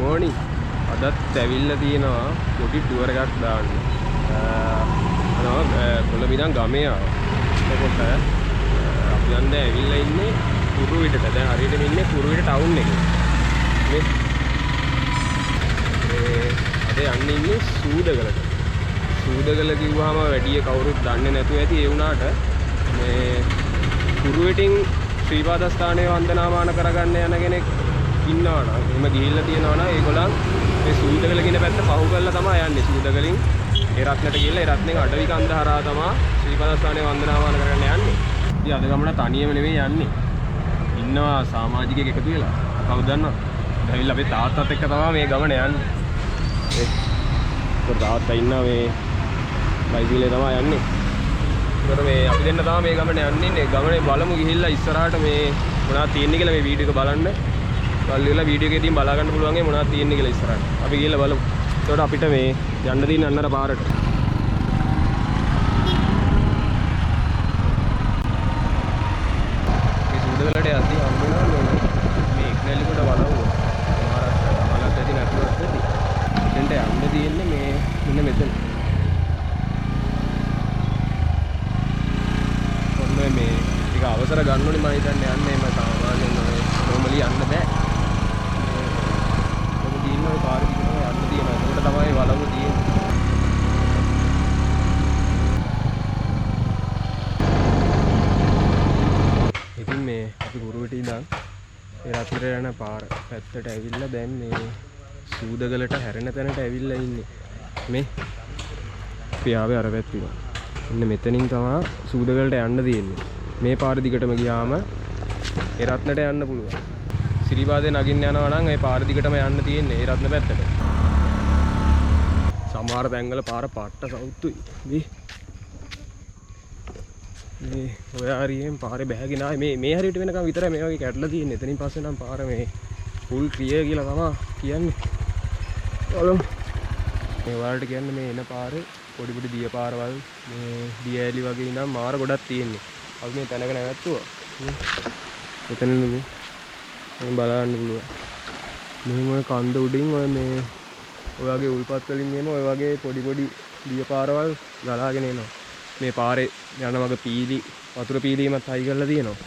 morning. අදත් ඇවිල්ලා තියෙනවා පොඩි ටුවර් එකක් දාන්න. කොළඹ ඉඳන් ගමේ ආවා. එතකොට අපි යන්නේ ඇවිල්ලා ඉන්නේ කුරුවිටට. දැන් හරියට ඉන්නේ කුරුවිට ටවුන් එකේ. අද යන්නේ ඉන්නේ සූදගලට. සූදගල කිව්වහම වැඩි කවුරුත් දන්නේ නැතුව ඇති. ඒ වුණාට මේ කුරුවිටින් ශ්‍රීපාදස්ථානයේ වන්දනාමාන කරගන්න යන කෙනෙක් ඉන්නවා නම් එහෙම ගිහිල්ලා තියෙනවා නම් ඒගොල්ලන් මේ සූදගල කියන පැත්ත පහු කරලා තමයි යන්නේ. සූදගලින් ඒ රත්නට ගිහිල්ලා ඒ රත්නෙන් අඩවි කන්ද හරහා තමයි ශ්‍රීපාදස්ථානයේ වන්දනාමාන කරන්න යන්නේ. ඉතින් අද ගමන තනියම නෙවෙයි යන්නේ. ඉන්නවා සමාජිකයෙක් එකතු වෙලා. කවුද දන්නවද? ඇවිල්ලා අපේ තාත්තත් එක්ක තමයි මේ ගමන යන්නේ. ඒ තාත්තා ඉන්නවා මේ බයිසිකලේ තමයි යන්නේ. ඒකට මේ අපි දෙන්න තමයි මේ ගමන යන්නේ. ගමනේ බලමු ගිහිල්ලා ඉස්සරහට මේ මොනවද තියෙන්නේ කියලා මේ වීඩියෝ එක බලන්න. බලලා වීඩියෝ එකේදී බලා ගන්න පුළුවන් ඒ මොනවද තියෙන්නේ කියලා ඉස්සරහට. අපි ගිහිල්ලා බලමු. ඒකට අපිට මේ යන්න තියෙන අන්නර පාරට. මේ සූදගලට යද්දී හම්බුණා මේ ඉක්නැල්ලිකොට බලවුව. මහරාෂ්ට්‍රයට මලත් ඇති නැතුවත් ඇති. එතෙන්ට යන්න තියෙන්නේ මේ මෙන්න මෙතන. මේ ටික අවසර ගන්න ඕනේ මම හිතන්නේ යන්නේ මම සාමාන්‍යයෙන් normally යන්න බෑ. මොකද දින්නේ ඔය පාර දිගටම යන්න තියෙනවා. ඒකට තමයි වලව්ව තියෙන්නේ. ඉතින් මේ අපි කුරුවිට ඉඳන් ඒ රත්නට යන පාර පැත්තට ඇවිල්ලා දැන් මේ සූදගලට හැරෙන තැනට ඇවිල්ලා ඉන්නේ. මේ අපි ආවේ අර පැත්තට. ඉන්න මෙතනින් තමයි සූදගලට යන්න තියෙන්නේ. මේ පාර දිගටම ගියාම ඒ රත්නට යන්න පුළුවන්. සිරිපාදේ නගින්න යනවා නම් ඒ පාර දිගටම යන්න තියෙන්නේ ඒ රත්න පැත්තට. සමහර තැන්වල පාර පාට්ට සවුත්තුයි. මේ ඔය හරියෙන් පාරේ බැහැගෙන ආවේ මේ හරියට වෙනකම් විතරයි මේ වගේ කැඩලා තියෙන්නේ. එතනින් පස්සේ නම් පාර මේ ෆුල් ක්ලියර් කියලා තමයි කියන්නේ. බලමු. මේ වලට කියන්නේ මේ එන පාරේ පොඩි පොඩි දිය පාරවල් මේ දිය ඇලි වගේ ඉඳන් මාර ගොඩක් තියෙන්නේ. අපි මේ තැනක නැවතුවා. එතන මේ බලන්න පුළුවන්. මේ කන්ද උඩින් ඔය මේ ඔය වගේ උල්පත් වලින් එන ඔය වගේ පොඩි පොඩි දිය පාරවල් ගලාගෙන එනවා. මේ පාරේ යන වගේ පීලි වතුර පීලිමත් හයි කරලා තියෙනවා.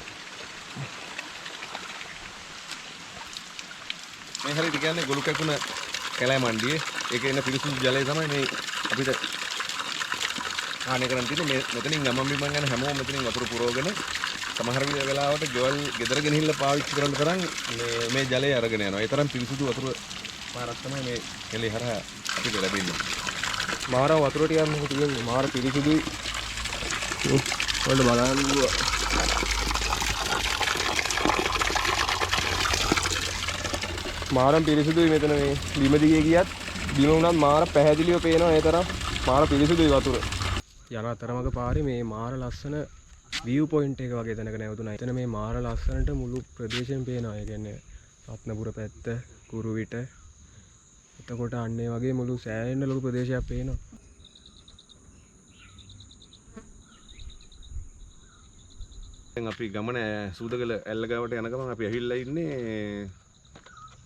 මේ හරියට කියන්නේ ගොළු කැකුණ කැලෑ මණ්ඩියේ ඒකේ එන පිරිසිදු ජලය තමයි මේ අපිට ආනේ කරන් තියෙන්නේ. මෙතනින් ගමන් බිමන් යන හැමෝම මෙතනින් වතුර පුරවගෙන සමහර වෙලාවට ගෙවල් ගෙදර ගෙනහිල්ලා පාවිච්චි කරන්න තරම් මේ ජලය අරගෙන යනවා. ඒ තරම් පිරිසිදු වතුර පාරක් තමයි මේ කැලේ හරහා අපිට ලැබෙන්නේ. මාර වතුර ටිකක් මොකද තියෙන්නේ. මාර පිරිසිදුයි. ඔයාලා බලන්න පුළුවන්. මාරම් පිරිසිදුයි මෙතන මේ බිම දිගේ ගියත් බිම උනත් මාර පැහැදිලිව පේනවා. ඒ තරම් මාර පිරිසිදුයි වතුර. යන අතරමඟ පාරේ මේ මාර ලස්සන view point එක වගේ තැනක නැවතුණා. එතන මේ මාර ලස්සනට මුළු ප්‍රදේශයෙන් පේනවා. ඒ කියන්නේ රත්නපුර පැත්ත, කුරුවිට. එතකොට අන්නේ වගේ මුළු සෑහෙන ලොකු ප්‍රදේශයක් පේනවා. දැන් අපි ගමන සූදගල ඇල්ලගාවට යන ගමන් අපි ඇවිල්ලා ඉන්නේ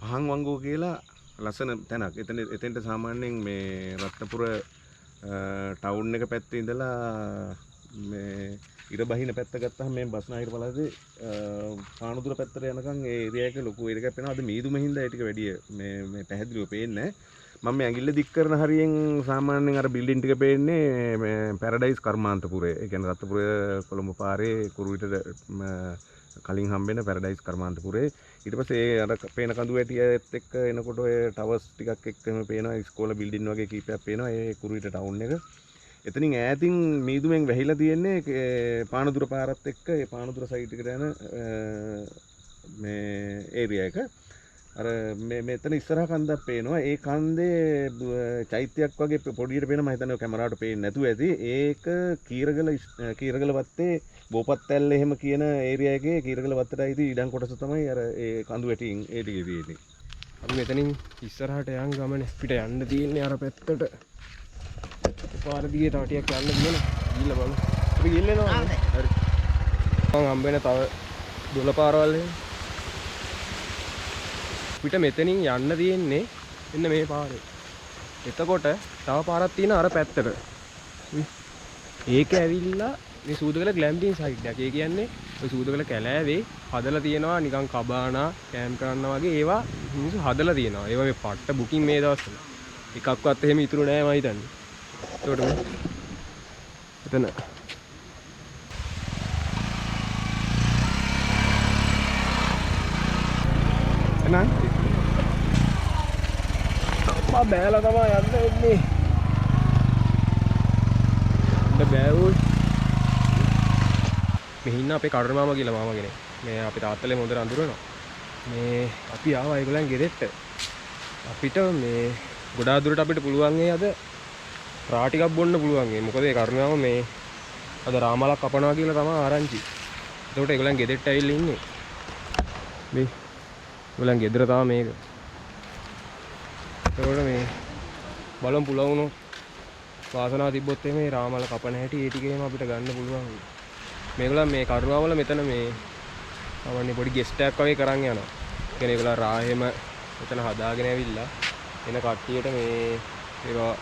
පහන් වංගුව කියලා ලස්සන තැනක්. එතෙන්ට සාමාන්‍යයෙන් මේ රත්නපුර ටවුන් එක පැත්තේ ඉඳලා මේ ඉර බහින පැත්ත ගත්තාම මේ බස්නාහිර පළාතේ පානදුර පැත්තට යනකම් ඒ ඒරියා එක ලොකු ඒරියා එකක් වෙනවා. අද මීදුම හින්දා ඒ ටික වැඩි මේ පැහැදිලිව පේන්නේ නැහැ. මම මේ ඇඟිල්ල දික් කරන හරියෙන් සාමාන්‍යයෙන් අර බිල්ඩින් ටික පේන්නේ මේ පැරඩයිස් කර්මාන්තපුරේ. ඒ කියන්නේ රත්නපුර කොළඹ පාරේ කුරුවිටට කලින් හම්බෙන පැරඩයිස් කර්මාන්තපුරේ. ඊට පස්සේ ඒ අර පේන කඳු වැටියත් එක්ක එනකොට ඔය ටවර්ස් ටිකක් එක්කම පේනවා. ඉස්කෝල බිල්ඩින් වගේ කීපයක් පේනවා. ඒ කුරුවිට ටවුන් එක. එතනින් ඈතින් මීදුමෙන් වැහිලා තියෙන්නේ පානදුර පාරත් එක්ක ඒ පානදුර සයිඩ් එකට යන මේ ඒරියා එක. අර මෙතන ඉස්සරහා කන්දක් පේනවා. ඒ කන්දේ චෛත්‍යයක් වගේ පොඩියට පේනවා. මම හිතන්නේ කැමරාවට පේන්නේ නැතුව ඇති. ඒක කීරගල වත්තේ බෝපත්තැල්ල එහෙම කියන ඒරියා එකේ කීරගල වත්තට අයිති ඉඩම් කොටස තමයි අර ඒ කඳු වැටින් ඒ ටිකේ තියෙන්නේ. අපි මෙතනින් ඉස්සරහට යන් ගමනේ පිට යන්න තියෙන්නේ අර පැත්තට. පාර දිගේ තව ටිකක් යන්න තියෙනවා. ගිහිල්ලා බලමු. අපි ගිහිල්ලා යනවා. හරි. මම හම්බෙන තව 12 පාරවල් එහෙම. පිට මෙතනින් යන්න තියෙන්නේ මෙන්න මේ පාරේ. එතකොට තව පාරක් තියෙනවා අර පැත්තට. ඒක ඇවිල්ලා මේ සූදකල ග්ලැම්පින් සයිඩ් එක. ඒ කියන්නේ ඔය සූදකල කැලෑවේ හදලා තියෙනවා නිකන් කබානා කැම්ප් කරන්න වගේ ඒවා මිනිස්සු හදලා තියෙනවා. ඒවා මේ පට්ට බුකින් මේ දවස්වල. එකක්වත් එහෙම ඉතුරු නෑ මම හිතන්නේ. ඒකට එතන එහෙනම් මම බෑලා තමයි යන්න එන්නේ. බෑවුල් මෙහින්න අපේ කඩර මාමා කියලා මාමා කෙනෙක්. මේ අපේ තාත්තලේ හොඳට අඳුරනවා. මේ අපි ආවා ඒගොල්ලන් ගෙදෙට්ට. අපිට මේ ගොඩාක් දුරට අපිට පුළුවන් අද රා ටිකක් බොන්න පුළුවන්. මොකද ඒ කඩර මාමා මේ අද රාමලක් කපනවා කියලා තමයි ආරංචි. ඒකට ඒගොල්ලන් ගෙදෙට්ට ඇවිල්ලා ඉන්නේ. මේ ඒගොල්ලන් ගෙදර තමයි මේක. ඒකට මේ බලමු පුළුවන් වුණොත් වාසනාව තිබ්බොත් මේ රාමල කපන හැටි ඒ ටිකේම අපිට ගන්න පුළුවන්. මේගොල්ලන් මේ කරුණාවල මෙතන මේ අවන්නේ පොඩි ගෙස්ට් එකක් වගේ කරන් යනවා. කියන්නේ ඒගොල්ලන් රාහෙම මෙතන හදාගෙන ඇවිල්ලා එන කට්ටියට මේ ඒවා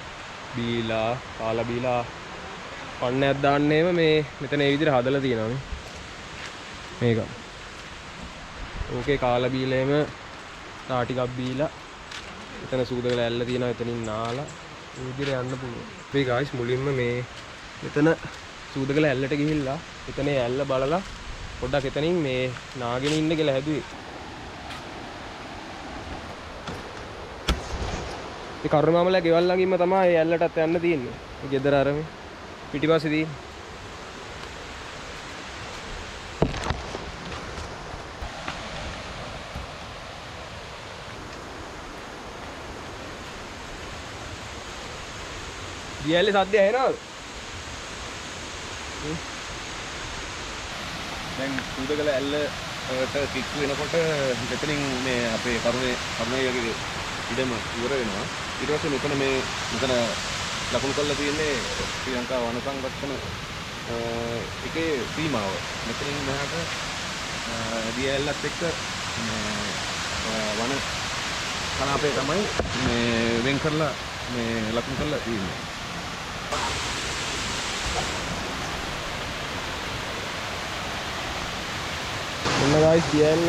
බීලා කාලා බීලා පන්නයක් දාන්නේම මේ මෙතන ඒ විදිහට හදලා තියෙනවා නේ. මේක. ඕකේ කාලා බීලේම තා ටිකක් බීලා එතන සූදකල ඇල්ල තියෙනවා එතනින් නාලා ඒ විදිහට යන්න පුළුවන්. මේ ගායිස් මුලින්ම මේ එතන සූදකල ඇල්ලට ගිහිල්ලා එතන ඇල්ල බලලා පොඩ්ඩක් එතනින් මේ නාගෙන ඉන්න කියලා හැදුවේ. ඒ කරුණාමල ගෙවල් ළඟින්ම තමයි ඒ ඇල්ලටත් යන්න තියෙන්නේ. ඒ ගෙදර අර මේ පිටිපස්සේ තියෙන්නේ. දියැලේ සද්ද ඇහෙනවද? දැන් සූදකල ඇල්ලට කික්කු වෙනකොට මෙතනින් මේ අපේ කරුණේගේ ඉඩම ඉවර වෙනවා. ඊට පස්සේ මෙතන ලකුණු කරලා තියෙන්නේ ශ්‍රී ලංකා වන සංරක්ෂණ එකේ සීමාව. මෙතනින් මෙහාට දියැලත් එක්ක වන කලාපය තමයි මේ වෙන් කරලා මේ ලකුණු කරලා තියෙන්නේ. ඔන්න ගායිස් දියැල්ල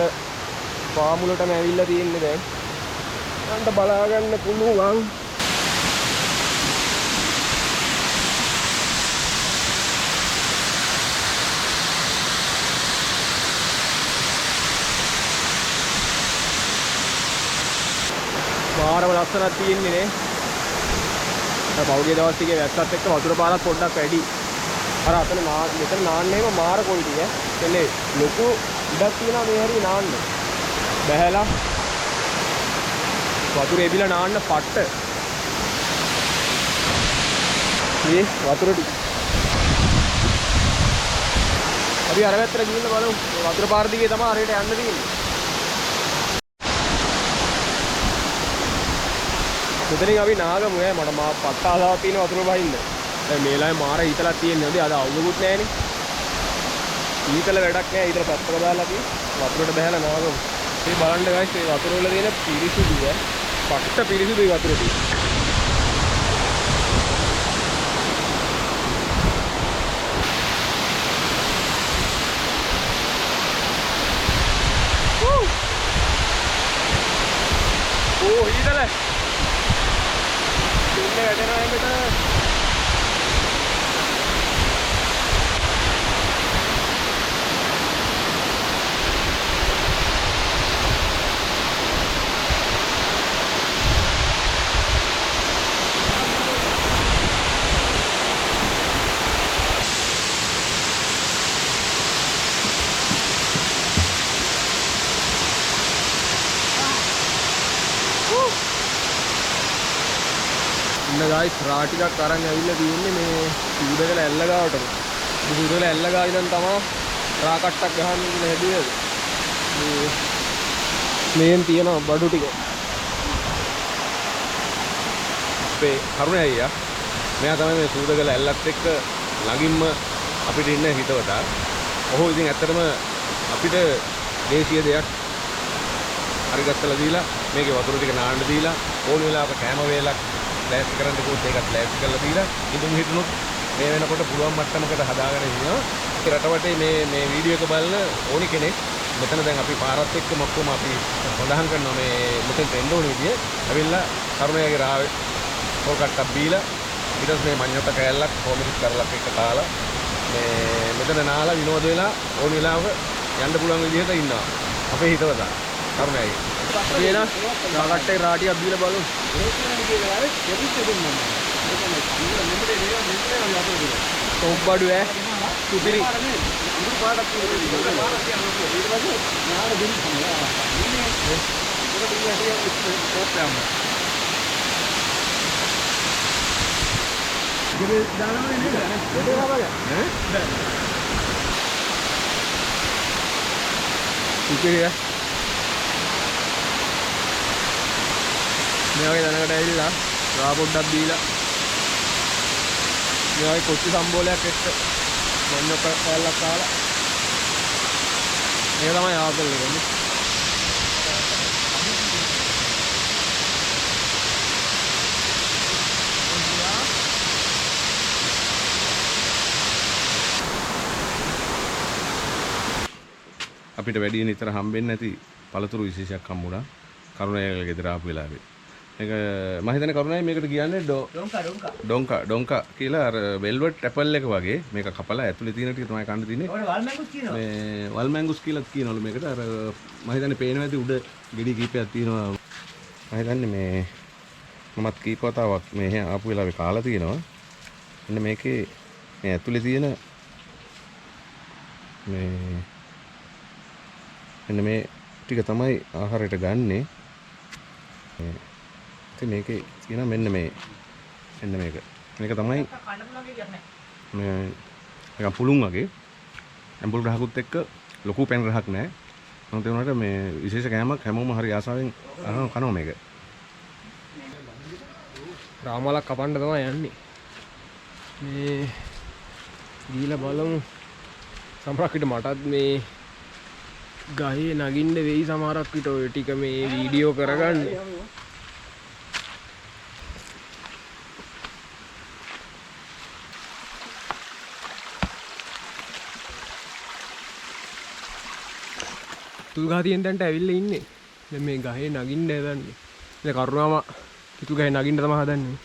පාමුලටම ඇවිල්ලා තියෙන්නේ දැන්. යන්න බලා ගන්න පුළුවන්. මාරම ලස්සනක් තියෙන්නේ නේ. පෞගේ දවස් ටිකේ වැස්සත් එක්ක වතුර පාරක් පොඩ්ඩක් වැඩි. අර අතන මෙතන නාන්නේම මාර කොයි ටික. එන්නේ ලොකු ඉඩක් තියෙනවා මේ හැරි නාන්න. බැහැලා වතුර එබිලා නාන්න පට්ට. මේ වතුර ටික. අපි අර පැත්තට ගිහින් බලමු. වතුර පාර දිගේ තමයි අරයට යන්න තියෙන්නේ. මෙතනින් අපි නාගමු ඈ මට මා පට්ට ආසාවක් තියෙන වතුර බහින්න. දැන් මේ ලාවේ මාර ඊතලක් තියෙන්නේ හොඳයි. අද අවුලකුත් නැහැනේ. ඊතල වැඩක් නැහැ. ඊතල පැත්තක දාලා අපි වතුරට බහැලා නාගමු. මේ බලන්න ගයිස් මේ වතුර වල තියෙන පිරිසිදු ඈ. පට්ට පිරිසිදුයි වතුර ටික. ඕ ඊතල වැඩෙනවා එකට. ගායිස් රා ටිකක් අරන් ඇවිල්ලා තියෙන්නේ මේ සූදකල ඇල්ල ගාවට. මේ සූදකල ඇල්ල ගාව ඉඳන් තමයි රා කට්ටක් ගහන්න ඉන්න හැදුවේ. මේන් තියෙන බඩු ටික. අපේ කරුණේ අයියා මෙයා තමයි මේ සූදකල ඇල්ලත් එක්ක ළඟින්ම අපිට ඉන්න හිතවතා. ඔහු ඉතින් ඇත්තටම අපිට දේශීය දෙයක් හරි ගත්තලා දීලා මේකේ වතුර ටික නාන්න දීලා ඕන වෙලාවක කැම වේලක් ප්ලාස්ටික් කරන්න කිව්වොත් ඒකත් ප්ලාස්ටික් කරලා දීලා ඉදුම් හිටුනොත් මේ වෙනකොට පුළුවන් මට්ටමකට හදාගෙන ඉන්නවා. ඒ රටවටේ මේ වීඩියෝ එක බලන ඕනි කෙනෙක් මෙතන දැන් අපි පාරත් එක්ක මොක්කොම අපි සඳහන් කරනවා මේ මෙතෙන් එන්න ඕන විදිය. ඇවිල්ලා කරුණයාගේ රාවේ පොල් කට්ටක් බීලා ඊට පස්සේ මේ මඤ්ඤොට කෑල්ලක් කොමිස් කරලක් එක්ක කාලා මේ මෙතන නාලා විනෝද වෙලා ඕන වෙලාවක යන්න පුළුවන් විදිහට ඉන්නවා. අපේ හිතවතා කරුණයාගේ. කියන නාකට්ටේ රාටියක් බීලා බලමු. තොප්බඩු ඈ සුපිරි සුපිරි ඈ මේ වගේ දැනකට ඇවිල්ලා රා පොඩ්ඩක් දීලා මේ වගේ කොච්චි සම්බෝලයක් එක්ක මොන්නක කෑල්ලක් කාලා මේක තමයි ආපල් එක නේ. අපිට වැඩි නිතර හම්බෙන්නේ නැති පළතුරු විශේෂයක් හම්බුණා කරුණාගේ ගෙදර ආපු වෙලාවේ. මේක මම හිතන්නේ කරුණායි මේකට කියන්නේ ඩොන්කා කියලා අර වෙල්වෙට් ඇපල් එක වගේ මේක කපලා ඇතුලේ තියෙන ටික තමයි කන්න තියෙන්නේ. ඔය වල් මැංගුස් කියනවා. මේ වල් මැංගුස් කියලා කියනවලු මේකට. අර මම හිතන්නේ පේනවා ඇති උඩ ගෙඩි කීපයක් තියෙනවා. මම හිතන්නේ මේ මමත් කීප වතාවක් මේ ආපු වෙලාවේ කාලා තියෙනවා. එන්න මේකේ මේ ඇතුලේ තියෙන මේ එන්න මේ ටික තමයි ආහාරයට ගන්නෙ. ඉතින් මේකේ තියෙන මෙන්න මේක තමයි මේ නිකන් පුළුන් වගේ ඇඹුල් රහකුත් එක්ක ලොකු පැන් රහක් නැහැ. මොකද ඒ වුණාට මේ විශේෂ කෑමක් හැමෝම හරි ආසාවෙන් කනවා මේක. රාමලක් කපන්න තමයි යන්නේ. මේ දීලා බලමු. සමහරකට මටත් මේ ගහේ නගින්න වෙයි සමහරක් විට ඔය ටික මේ වීඩියෝ කරගන්න. කිතුල් ගහ තියෙන තැනට ඇවිල්ලා ඉන්නේ. දැන් මේ ගහේ නගින්න හදන්නේ. දැන් කරුණාම කිතුල් ගහේ නගින්න තමයි හදන්නේ.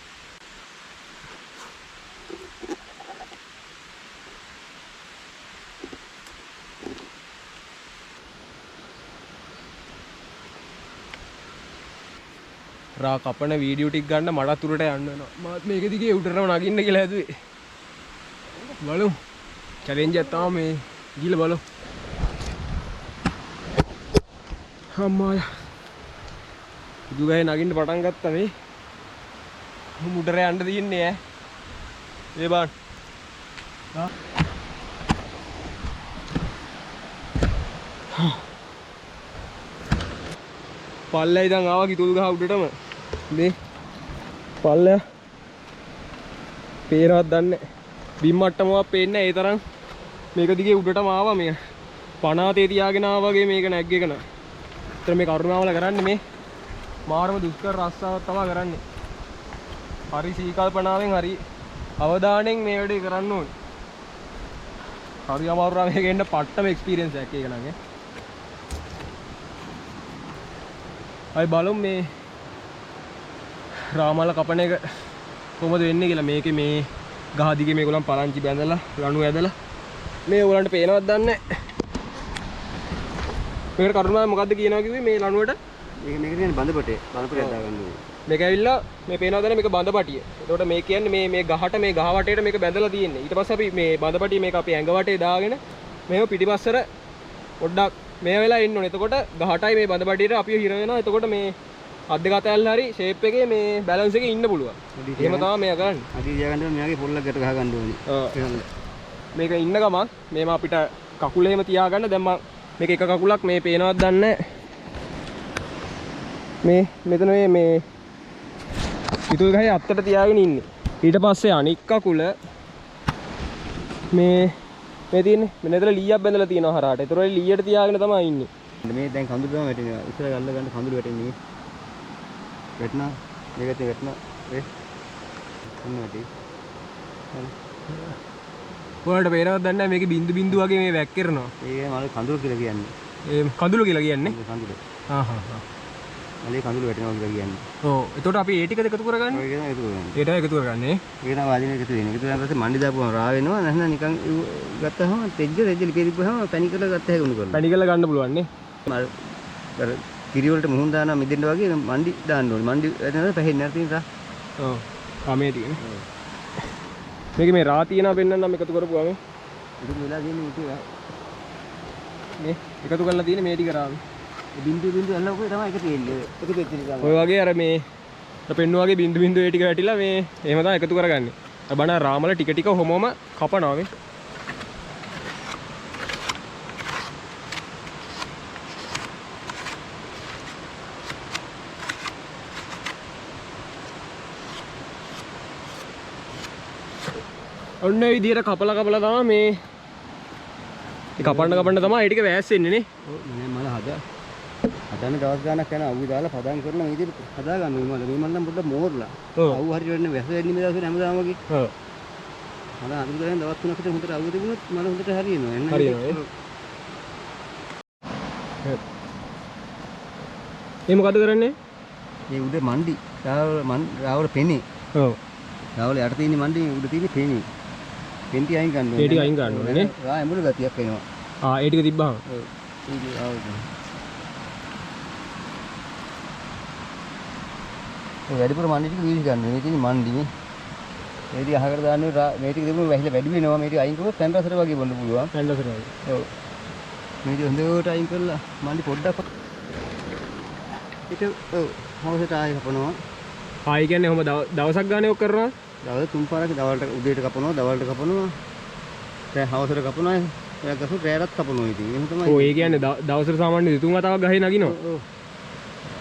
රා කපන වීඩියෝ ටික ගන්න මටත් උරට යන්න වෙනවා. මාත් මේක දිගේ උඩටම නගින්න කියලා හැදුවේ. බලමු. චැලෙන්ජ් එකක් තමයි මේ ගිහලා බලමු. අම්මා. කිතුල් ගහේ නගින්න පටන් ගත්තා මේ. උඩට යන්න දින්නේ ඈ. ඒ බාන්. පල්ලෙයි දැන් ආවා කිතුල් ගහ උඩටම. මේ පල්ලය පේනවත් දන්නේ බිම් මට්ටමවත් පේන්නේ නැහැ. ඒ තරම් මේක දිගේ උඩටම ආවා මේ 50 තියාගෙන ආවා වගේ මේක නැග්ගේක නා. ඒතර මේ කරුණාවල කරන්නේ මේ මාරම දුෂ්කර රස්සාවක් තමයි කරන්නේ. හරි සීකල්පනාවෙන් හරි අවධානයෙන් මේ වැඩේ කරන්න ඕනේ. හරි අමාරුයි මේක එන්න පට්ටම එක්ස්පීරියන්ස් එකක් ඒක නං ඈ. අය බලමු මේ රාමල කපන එක කොහොමද වෙන්නේ කියලා. මේකේ මේ ගහ දිගේ මේගොල්ලන් පලංචි බැඳලා ලණු ඇදලා මේ ඕගොල්ලන්ට පේනවත් දන්නේ නැහැ. මේකට කරුණා මොකද්ද කියනවා කිව්වේ මේ ලණුවට? මේක කියන්නේ බඳපටේ හදා ගන්න ඕනේ. මේක ඇවිල්ලා මේ පේනවද මේ බඳපටිය. එතකොට මේ කියන්නේ මේ ගහට මේ ගහ වටේට මේක බැඳලා තියෙන්නේ. ඊට පස්සේ අපි මේ බඳපටිය මේක අපි ඇඟ වටේ දාගෙන මේව පිටිපස්සට පොඩ්ඩක් මේ වෙලා ඉන්න ඕනේ. එතකොට ගහටයි මේ බඳපටියට අපි හිර වෙනවා. එතකොට මේ අත් දෙක අතල්ල හරි ෂේප් එකේ මේ බැලන්ස් එකේ ඉන්න පුළුවන්. එහෙම තමයි මේක කරන්නේ. අඩිය තියාගන්න මෙයාගේ පොල්ලක් ගැට ගහ ගන්න ඕනේ. ඔව්. මේක ඉන්න ගමන් මේම අපිට කකුල එහෙම තියාගන්න. දැන් මම මේක එක කකුලක් මේ පේනවත් දන්නේ මේ මෙතන මේ කිතුල් ගහේ අත්තට තියාගෙන ඉන්නේ. ඊට පස්සේ අනික් කකුල මේ තියෙන්නේ මෙතන ලීයක් බැඳලා තියෙනවා හරහාට. ඒතර ලීයට තියාගෙන තමයි ඉන්නේ. මේ දැන් කඳුළු තමයි වැටෙන්නේ. ඉස්සර ගල්ල ගන්න කඳුළු වැටෙන්නේ. වැටෙනවා. මේකත් වැටෙනවා. ඒ ඔන්න වැටි. ඔයාලට පේනවද දන්නේ නැහැ මේකේ බින්දු බින්දු වගේ මේ වැක්කිරනවා. ඒක මල කඳුළු කියලා කියන්නේ. ඒ කඳුළු කියලා කියන්නේ. කඳුළු. හා හා හා. මලේ කඳුළු වැටෙනවා කියලා කියන්නේ. ඔව්. එතකොට අපි ඒ ටිකද එකතු කරගන්නේ? ඔය කියන එකතු කරගන්න. ඒට එකතු කරගන්නේ. ඒක තමයි වාදිනේ එකතු වෙන්නේ. එකතු වෙනාට පස්සේ මණ්ඩි දාපුවම රා වෙනවා. නැත්නම් නිකන් ගත්තහම තෙජ්ජ ලිපෙරිපුවම පැණි කරලා ගත්ත හැක උණු කරනවා. පැණි කරලා ගන්න පුළුවන් නේ. මල් අර කිරි වලට මුහුන් දානවා මිදෙන්න වගේ මණ්ඩි දාන්න ඕනේ. මණ්ඩි වැටෙනවා පැහෙන්නේ නැති නිසා. ඔව්. කාමේ තියෙන්නේ. මේක මේ රා තියනවා පෙන්නන්නම් එකතු කරපුවාම. ඒක වෙලා දෙන්නේ ඉතින් මේ එකතු කරලා තියෙන්නේ මේ ටික රාවි. බින්දු බින්දු අල්ලපුවේ තමයි එක තියෙන්නේ. එකතු වෙච්ච නිසා. ඔය වගේ අර මේ පෙන්නවා වගේ බින්දු බින්දු ඒ ටික වැටිලා මේ එහෙම තමයි එකතු කරගන්නේ. බණ රාමල ටික ටික හොමම කපනවා මේ. ඔන්න ඒ විදිහට කපලා තමයි මේ කපන්න තමයි ඒ ටික වැස්සෙන්නේ නේ. ඔව් මල හදන්න දවස් ගානක් යන අවු දාලා පදම් කරලා මේ විදිහට හදා ගන්න මේ මල නම් පොඩ්ඩක් මෝරලා. අවු හරියට වෙන්නේ වැස වෙන්නේ මේ දවස්වල හැමදාම වගේ. ඔව්. මල අඳුර ගන්න දවස් 3කට හොඳට අවු තිබුණොත් මල හොඳට හරියනවා. එන්න හරියනවා. මේ මොකද කරන්නේ? මේ උඩ මණ්ඩි රාවල පෙනේ. ඔව්. රාවල යට තියෙන මණ්ඩි උඩ තියෙන පෙනේ. පෙන්ටි අයින් ගන්න ඕනේ. ඒ ටික අයින් ගන්න ඕනේ නේ. රා එමුළු ගතියක් එනවා. ආ ඒ ටික තිබ්බහම. ඔව්. ඒක ආවද. ඒ වැඩිපුර මණ්ඩි ටික වීසි ගන්න. මේ තියෙන මණ්ඩි මේ. මේ ටික අහකට දාන්නේ මේ ටික තිබුණ වැහිලා වැඩි වෙනවා. මේ ටික අයින් කරොත් පැන් රසට වගේ බොන්න පුළුවන්. පැන්ඩසර් වගේ. ඔව්. මේ ටික හොඳට අයින් කරලා මණ්ඩි පොඩ්ඩක් ඊට ඔව් හවසට ආයෙ කපනවා. ආයි කියන්නේ ඔහම දවසක් ගානේ ඔක් කරනවා. දවස් 3 පාරක් දවල්ට උදේට කපනවා, දවල්ට කපනවා. දැන් හවසට කපනවා. එයා ගසු රැයටත් කපනවා ඉතින්. එහෙම තමයි. ඔව් ඒ කියන්නේ දවසට සාමාන්‍යයෙන් 3 වතාවක් ගහේ නගිනවා. ඔව්.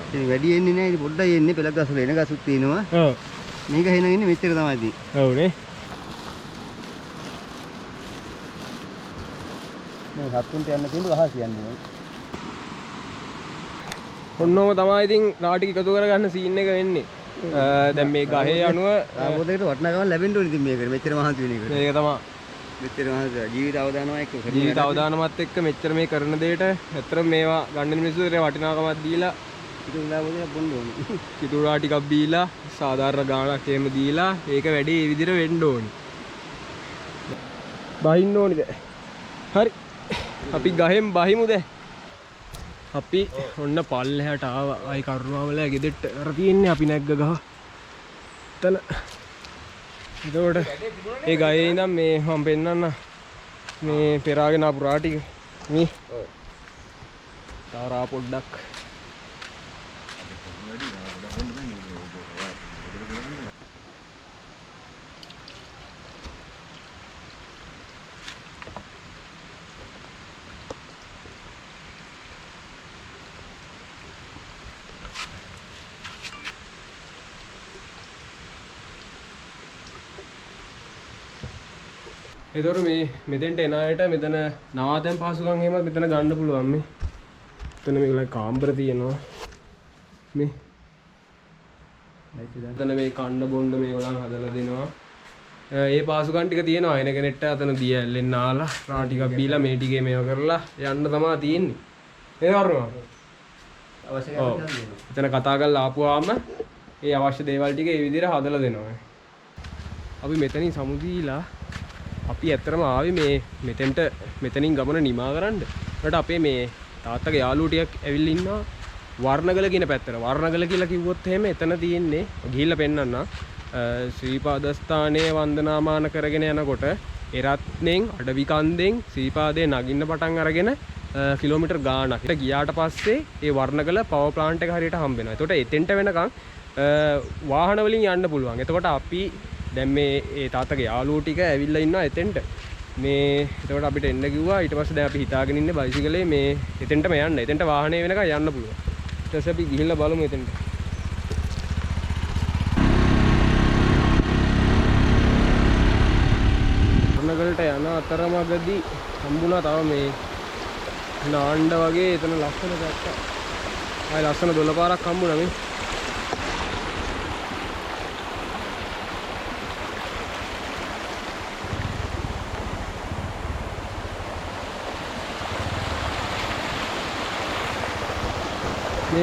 ඉතින් වැඩි එන්නේ නැහැ. ඉතින් පොඩ්ඩයි එන්නේ. පෙලක් ගසුල එන ගසුත් තියෙනවා. ඔව්. මේක හෙනගෙන ඉන්නේ මෙච්චර තමයි ඉතින්. ඔව් නේ. මේ හත්තුන්ට යන්න තියෙන අහස කියන්නේ. ඔන්නෝම තමයි ඉතින් රාටික එකතු කරගන්න සීන් එක වෙන්නේ. දැන් මේ ගහේ අණුව ආපෝදේට වටනකම ලැබෙන්න ඕනේ ඉතින් මේකට. මෙච්චර මහන්සි වෙන එකට. මේක තමයි මෙච්චර මහන්සි ජීවිත අවදානමක් එක්ක. ජීවිත අවදානමත් එක්ක මෙච්චර මේ කරන දෙයට ඇත්තටම මේවා ගන්න මිනිස්සුන්ට වටිනාකමක් දීලා ඉතින් උදාපෝදේ බොන්න ඕනේ. කිතුරා ටිකක් බීලා සාධාරණ ගාණක් එහෙම දීලා ඒක වැඩි ඒ විදිහට වෙන්න ඕනි. බහින්න ඕනිද? හරි. අපි ගහෙන් බහිමු දැන්. අපි ඔන්න පල්ලෙහාට ආවා. ආයි කරුණාවල ගෙදෙට්ට කර තියෙන්නේ අපි නැග්ග ගහ. එතන. එතකොට ඒ ගහේ ඉඳන් මේ මම පෙන්නන්න මේ පෙරාගෙන ආපු රා ටික මේ. ඔව්. තාරා පොඩ්ඩක්. එතකොට මේ මෙතෙන්ට එන අයට මෙතන නවාතැන් පහසුකම් එහෙම මෙතන ගන්න පුළුවන් මේ. එතන මේගොල්ලෝ කාමර තියෙනවා. මේ. එතන මේ කන්න බොන්න මේගොල්ලන් හදලා දෙනවා. ඒ පහසුකම් ටික තියෙනවා. එන කෙනෙක්ට අතන දිය ඇල්ලෙන්න ආලා රා ටිකක් බීලා මේ ටිකේ මේව කරලා යන්න තමයි තියෙන්නේ. ඒ වරුණා. අවශ්‍ය එතන කතා කරලා ආපුවාම ඒ අවශ්‍ය දේවල් ටික ඒ විදිහට හදලා දෙනවා. අපි මෙතනින් සමුදීලා අපි ඇත්තටම ආවේ මේ මෙතනින් ගමන නිමා කරන්න. ඒකට අපේ මේ තාත්තගේ යාළුවෝ ටිකක් ඇවිල්ලා ඉන්නවා වර්ණගල කියන පැත්තට. වර්ණගල කියලා කිව්වොත් එහෙම එතන තියෙන්නේ ගිහිල්ලා පෙන්නන්න. ශ්‍රීපාදස්ථානයේ වන්දනාමාන කරගෙන යනකොට එරත්නෙන් අඩවි කන්දෙන් ශ්‍රීපාදේ නගින්න පටන් අරගෙන කිලෝමීටර් ගාණක් ඊට ගියාට පස්සේ ඒ වර්ණගල පවර් ප්ලාන්ට් එක හරියට හම්බ වෙනවා. එතකොට එතෙන්ට වෙනකන් වාහන වලින් යන්න පුළුවන්. එතකොට අපි දැන් මේ ඒ තාත්තගේ යාළුවෝ ටික ඇවිල්ලා ඉන්නවා එතෙන්ට. මේ එතකොට අපිට එන්න කිව්වා. ඊට පස්සේ දැන් අපි හිතාගෙන ඉන්නේ බයිසිකලේ මේ එතෙන්ටම යන්න. එතෙන්ට වාහනේ වෙනකන් යන්න පුළුවන්. ඊට පස්සේ අපි ගිහිල්ලා බලමු එතෙන්ට. වර්ණගලට යන අතරමඟදී හම්බුණා තව මේ නාණ්ඩ වගේ එතන ලස්සන පැත්තක්. ආයි ලස්සන දොළ පාරක් හම්බුණා මේ.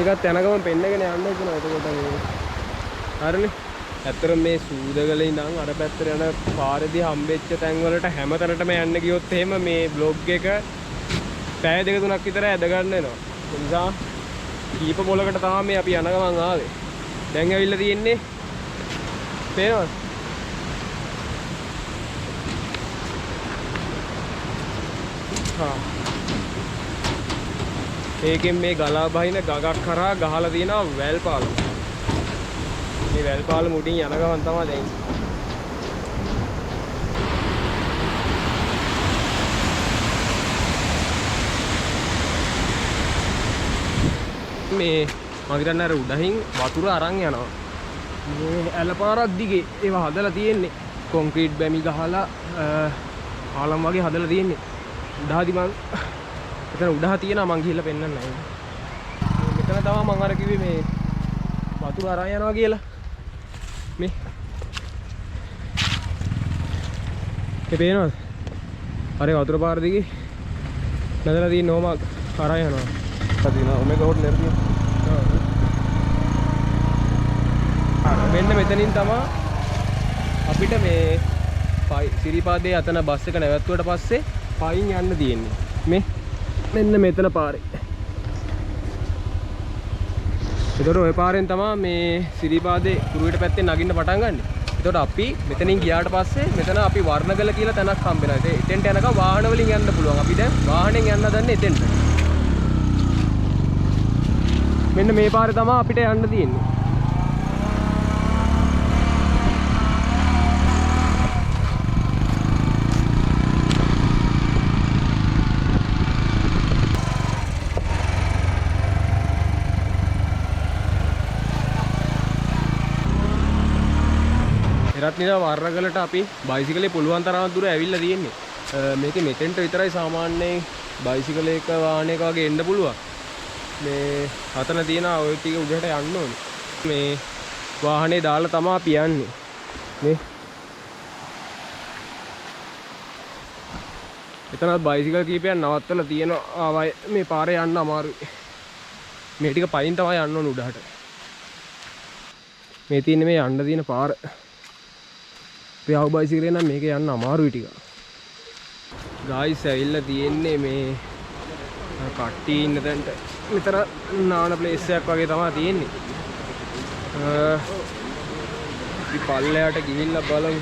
මේකත් යනගම පෙන්නගෙන යන්න හිතනවා. එතකොට මේ හරිනේ. ඇත්තටම මේ සූදගලේ ඉඳන් අර පැත්තට යන පාරේදී හම්බෙච්ච තැන් වලට හැම තැනටම යන්න ගියොත් එහෙම මේ බ්ලොග් එක පැය දෙක තුනක් විතර ඇද ගන්න වෙනවා. ඒ නිසා කීප පොලකට තමයි මේ අපි යන ගමන් ආවේ. දැන් ඇවිල්ලා තියෙන්නේ පේනවද? ඒකෙන් මේ ගලා බහින ගගක් කරා ගහලා තියෙනවා වැල් පාලම. මේ වැල් පාලම උඩින් යන ගමන් තමයි දැන්. මේ මම හිතන්නේ අර උඩහින් වතුර අරන් යනවා. මේ ඇලපාරක් දිගේ ඒව හදලා තියෙන්නේ. කොන්ක්‍රීට් බැමි ගහලා පාලම් වගේ හදලා තියෙන්නේ. උඩහදි මං එතන උඩහ තියෙනවා මං ගිහිල්ලා පෙන්නන්න නැහැ. මෙතන තමයි මං අර කිව්වේ මේ වතුර අරන් යනවා කියලා. මේ පේනවද? අර වතුර පාර දිගේ නැදලා තියෙන ඕම අරන් යනවා. තියෙනවා ඔමේගා හොට් නේද? මෙන්න මෙතනින් තමයි අපිට මේ සිරිපාදේ අතන බස් එක නැවැත්තුවට පස්සේ පයින් යන්න තියෙන්නේ. මෙන්න මෙතන පාරේ. ඒතකොට ওই පාරෙන් තමයි මේ සිරිපාදේ කුරුවිට පැත්තේ නගින්න පටන් ගන්න. ඒතකොට අපි මෙතනින් ගියාට පස්සේ මෙතන අපි වර්ණගල කියලා තැනක් හම්බ වෙනවා. එතෙන්ට යනකම් වාහන වලින් යන්න පුළුවන්. අපි දැන් වාහනෙන් යන්න දන්නේ එතෙන්ට. මෙන්න මේ පාරේ තමයි අපිට යන්න තියෙන්නේ. එරත්නිලා වර්ණගලට අපි බයිසිකලේ පුළුවන් තරම් දුර ඇවිල්ලා තියෙන්නේ. මේකේ මෙතෙන්ට විතරයි සාමාන්‍යයෙන් බයිසිකලයක වාහනයක වගේ එන්න පුළුවන්. මේ හතන තියෙන ඔය ටික උඩට යන්න ඕනේ. මේ වාහනේ දාලා තමයි අපි යන්නේ. මේ එතනත් බයිසිකල් කීපයක් නවත්තලා තියෙනවා. ආවයි මේ පාරේ යන්න අමාරුයි. මේ ටික පයින් තමයි යන්න ඕනේ උඩට. මේ තියෙන්නේ මේ යන්න තියෙන පාර. පියාව බයිසිකලේ නම් මේක යන්න අමාරුයි ටික. ගායිස් ඇවිල්ලා තියෙන්නේ මේ කට්ටිය ඉන්න තැනට. මෙතන නාන ප්ලේස් එකක් වගේ තමයි තියෙන්නේ. අපි පල්ලයට ගිහිල්ලා බලමු.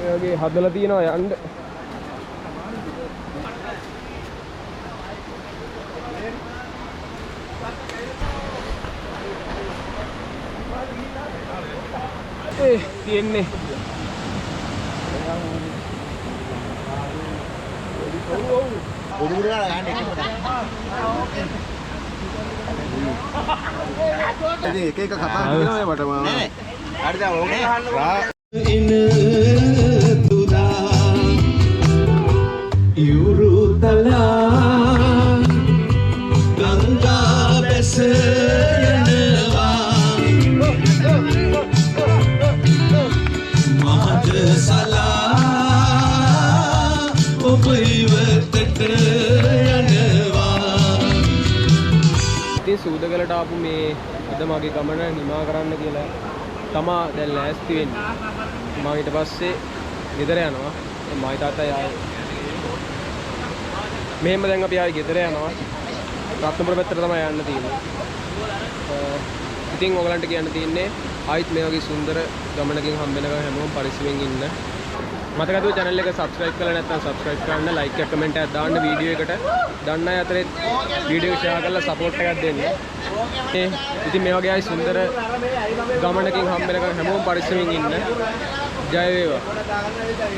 ඒ වගේ හදලා තියෙනවා යන්න. තියෙන්නේ එක එක කතා කියනවා මට මම නෑ හරි දැන් ඕක ඉන තුදා යුරුතලා ගංගා බැස යනවා මහද සලා ඔබ ඉවතට යනවා. ඉතින් සූදගලට ආපු මේ අද මගේ ගමන නිමා කරන්න කියලා තමා දැන් ලෑස්ති වෙන්නේ. මම ඊට පස්සේ ගෙදර යනවා. මයි තාත්තයි ආයේ. මෙහෙම දැන් අපි ආයේ ගෙදර යනවා. රත්නපුර පැත්තට තමයි යන්න තියෙන්නේ. ඉතින් ඔයගලන්ට කියන්න තියෙන්නේ ආයිත් මේ වගේ සුන්දර ගමනකින් හම්බ වෙනකම් හැමෝම පරිස්සමෙන් ඉන්න. මතකද channel එක subscribe කරලා නැත්නම් subscribe කරන්න, like එක comment එකක් දාන්න වීඩියෝ එකට. දන්න අය අතරේ වීඩියෝ එක share කරලා support එකක් දෙන්න. ඉතින් මේ වගේ ආයි සුන්දර ගමනකින් හම්බ වෙනකම් හැමෝම පරිස්සමෙන් ඉන්න. ජය වේවා.